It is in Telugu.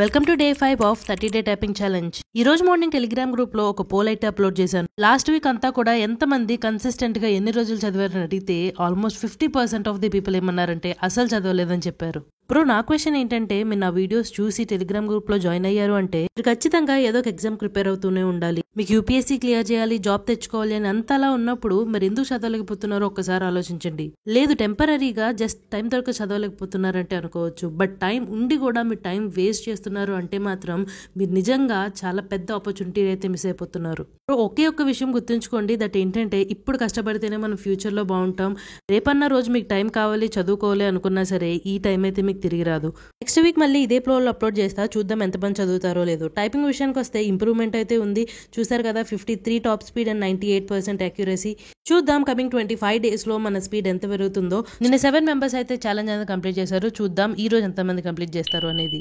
Welcome to day 5 of 30 day typing challenge. ఈ రోజు మార్నింగ్ టెలిగ్రామ్ గ్రూప్ లో ఒక పోల్ అయితే అప్లోడ్ చేశాను. లాస్ట్ వీక్ అంతా కూడా ఎంతమంది కన్సిస్టెంట్ గా ఎన్ని రోజులు చదివారని అడిగితే ఆల్మోస్ట్ 50% ఆఫ్ ది పీపుల్ ఏమన్నారంటే అసలు చదవలేదని చెప్పారు. బ్రో, నా క్వశ్చన్ ఏంటంటే, మీరు నా వీడియోస్ చూసి టెలిగ్రామ్ గ్రూప్ లో జాయిన్ అయ్యారు అంటే మీరు ఖచ్చితంగా ఏదో ఒక ఎగ్జామ్ ప్రిపేర్ అవుతూనే ఉండాలి. మీకు యూపీఎస్సీ క్లియర్ చేయాలి, జాబ్ తెచ్చుకోవాలి అని అంతలా ఉన్నప్పుడు మరి ఎందుకు చదవలేకపోతున్నారో ఒక్కసారి ఆలోచించండి. లేదు, టెంపరీగా జస్ట్ టైం దొరక చదవలేకపోతున్నారంటే అనుకోవచ్చు. బట్ టైం ఉండి కూడా మీరు టైం వేస్ట్ చేస్తున్నారు అంటే మాత్రం మీరు నిజంగా చాలా పెద్ద ఆపర్చునిటీ అయితే మిస్ అయిపోతున్నారు. ఒకే ఒక్క విషయం గుర్తుంచుకోండి, దట్ ఏంటంటే ఇప్పుడు కష్టపడితేనే మనం ఫ్యూచర్ లో బాగుంటాం. రేపన్న రోజు మీకు టైం కావాలి, చదువుకోవాలి అనుకున్నా సరే ఈ టైం అయితే మీకు తిరిగి రాదు. నెక్స్ట్ వీక్ మళ్ళీ ఇదే ఫ్లోలో అప్లోడ్ చేస్తా, చూద్దాం ఎంతమంది చదువుతారో లేదో. టైపింగ్ విషయానికి వస్తే ఇంప్రూవ్మెంట్ అయితే ఉంది. చూసారు కదా, 53 టాప్ స్పీడ్ అండ్ 98% అక్యురసీ. చూద్దాం కమింగ్ 25 days లో మన స్పీడ్ ఎంత పెరుగుతుందో. నిన్న 7 మెంబర్స్ అయితే ఛాలెంజ్ అనేది కంప్లీట్ చేశారు. చూద్దాం ఈ రోజు ఎంతమంది కంప్లీట్ చేస్తారు అనేది.